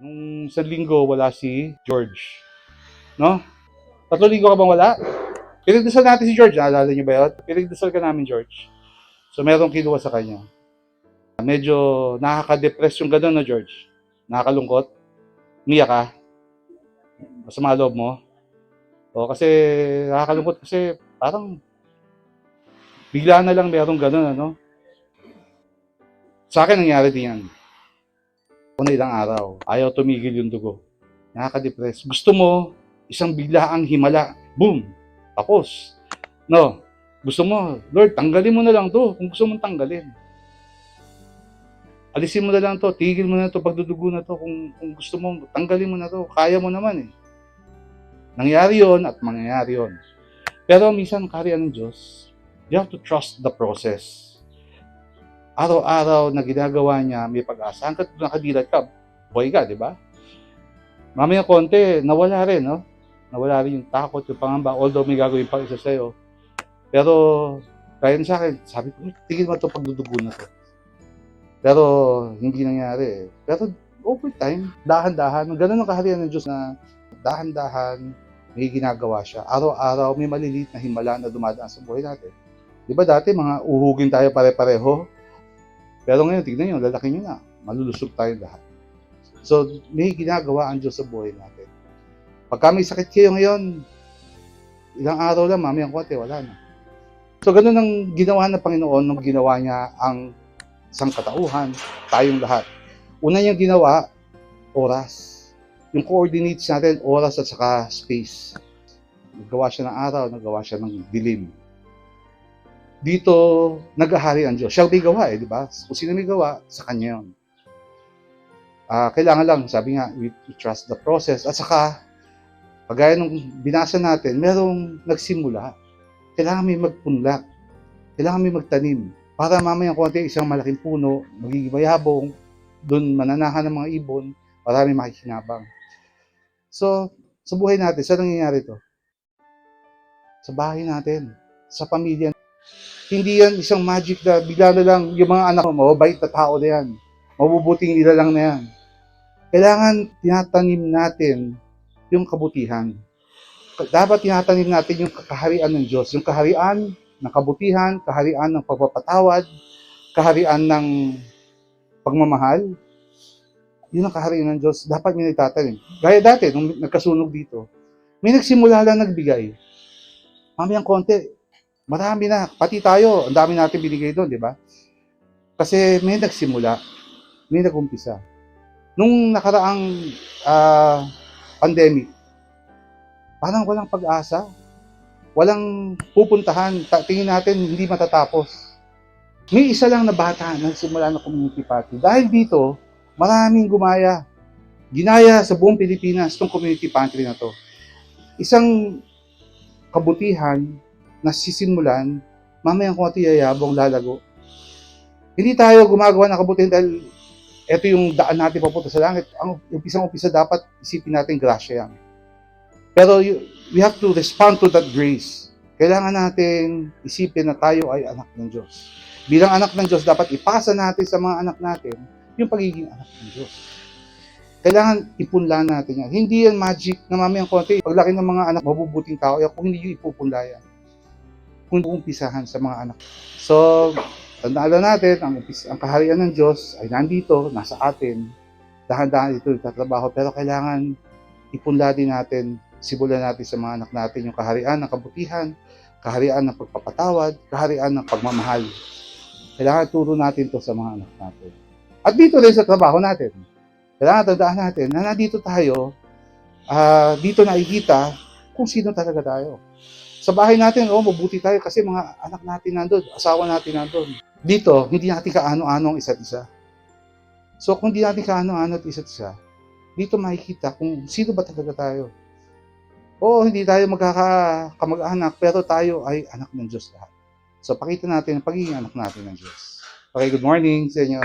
Nung isang linggo, wala si George. No? 3 linggo ka bang wala? Pinagdasal natin si George. Naalala niyo ba yun? Pinagdasal ka namin, George. So, merong kinuha sa kanya. Medyo nakaka-depress yung gano'n, no, George? Nakakalungkot. Umiyak ka. Masama loob mo. O, kasi nakakalungkot kasi parang bigla na lang merong gano'n, ano? Sa akin, nangyari din yan. Una ilang araw, ayaw tumigil yung dugo. Nakaka-depress. Gusto mo, isang biglaang himala. Boom! Tapos. No. Gusto mo, Lord, tanggalin mo na lang to kung gusto mong tanggalin. Alisin mo na lang to, tigil mo na to, pagdudugo na to, kung gusto mo, tanggalin mo na to. Kaya mo naman eh. Nangyari yon at mangyayari yon. Pero minsan, kaharian ng Diyos, you have to trust the process. Araw-araw na ginagawa niya, may pag-asa. Hanggat nakadilat ka, buhay ka, di ba? Mamaya konti, nawala rin, no? Nawala rin yung takot, yung pangamba, although may gagawin pa isa sa'yo. Pero, kaya sa akin, sabi ko, tigil mo ito pagdudugo na to. Pero, hindi nangyari. Pero, over time, dahan-dahan, ganun ang kaharian ng Diyos na dahan-dahan, may ginagawa siya. Araw-araw, may maliliit na himala na dumadaan sa buhay natin. Di ba dati, mga uhugin tayo pare-pareho? Pero ngayon, tignan nyo, lalaki nyo na. Malulusog tayo lahat. So, may ginagawa ang Diyos sa buhay natin. Pagka may sakit kayo ngayon, ilang araw lang, mamayang konti, wala na. So, ganun ang ginawa ng Panginoon nung ginawa niya ang sangkatauhan, tayong lahat. Una niyang ginawa, oras. Yung coordinates natin, oras at saka space. Naggawa siya ng araw, naggawa siya ng dilim. Dito, naghahari ang Diyos. Siya may gawa di ba? Kung sino may gawa, sa Kanya yun. Kailangan lang, sabi nga, we trust the process. At saka, pagaya nung binasa natin, merong nagsimula. Kailangan may magpunla. Kailangan may magtanim. Para mamayang konti, isang malaking puno, magiging mayabong, doon mananahan ng mga ibon, marami makikinabang. So, sa buhay natin, saan nangyayari ito? Sa bahay natin, sa pamilya. Hindi yan isang magic na bigla na lang yung mga anak mo, mababait na tao na yan. Mabubuting nila lang na yan. Kailangan tinatanim natin yung kabutihan. Dapat tinatanim natin yung kaharian ng Diyos. Yung kaharian ng kabutihan, kaharian ng pagpapatawad, kaharian ng pagmamahal. Yun ang kaharian ng Diyos. Dapat may itatanim. Gaya dati, nung nagkasunog dito, may nagsimula lang nagbigay. Mamayang konti, marami na. Pati tayo, ang dami natin binigay doon, di ba? Kasi may nagsimula, may nagumpisa. Nung nakaraang pandemic, parang walang pag-asa. Walang pupuntahan. Tingin natin, hindi matatapos. May isa lang na bata na nagsimula ng community party. Dahil dito, maraming gumaya. Ginaya sa buong Pilipinas itong community pantry na to. Isang kabutihan na sisimulan, mamayang konti yayabong lalago. Hindi tayo gumagawa ng kabutihan dahil ito yung daan natin papunta sa langit. Ang umpisang-umpisa dapat isipin natin grasya yan. Pero we have to respond to that grace. Kailangan natin isipin na tayo ay anak ng Diyos. Bilang anak ng Diyos, dapat ipasa natin sa mga anak natin yung pagiging anak ng Diyos. Kailangan ipunla natin yan. Hindi yan magic na mamayang konti. Paglaki ng mga anak, mabubuting tao, kung hindi yung ipupunla yan. Kung umpisahan sa mga anak. So, tandaan natin, ang kaharian ng Diyos ay nandito, nasa atin. Dahan-dahan ito nagtatrabaho, pero kailangan ipunla din natin, simulan natin sa mga anak natin yung kaharian ng kabutihan, kaharian ng pagpapatawad, kaharian ng pagmamahal. Kailangan turo natin to sa mga anak natin. At dito rin sa trabaho natin. Kailangan tandaan natin na nandito tayo, dito nakikita kung sino talaga tayo. Sa bahay natin, mabuti tayo kasi mga anak natin nandun, asawa natin nandun. Dito, hindi natin kaano-ano ang isa't isa. So, kung hindi natin kaano-ano ang isa't isa, dito makikita kung sino ba talaga tayo. Oo, hindi tayo magkakamag-anak, pero tayo ay anak ng Diyos lahat. So, pakita natin ang pagiging anak natin ng Diyos. Okay, good morning sa inyo.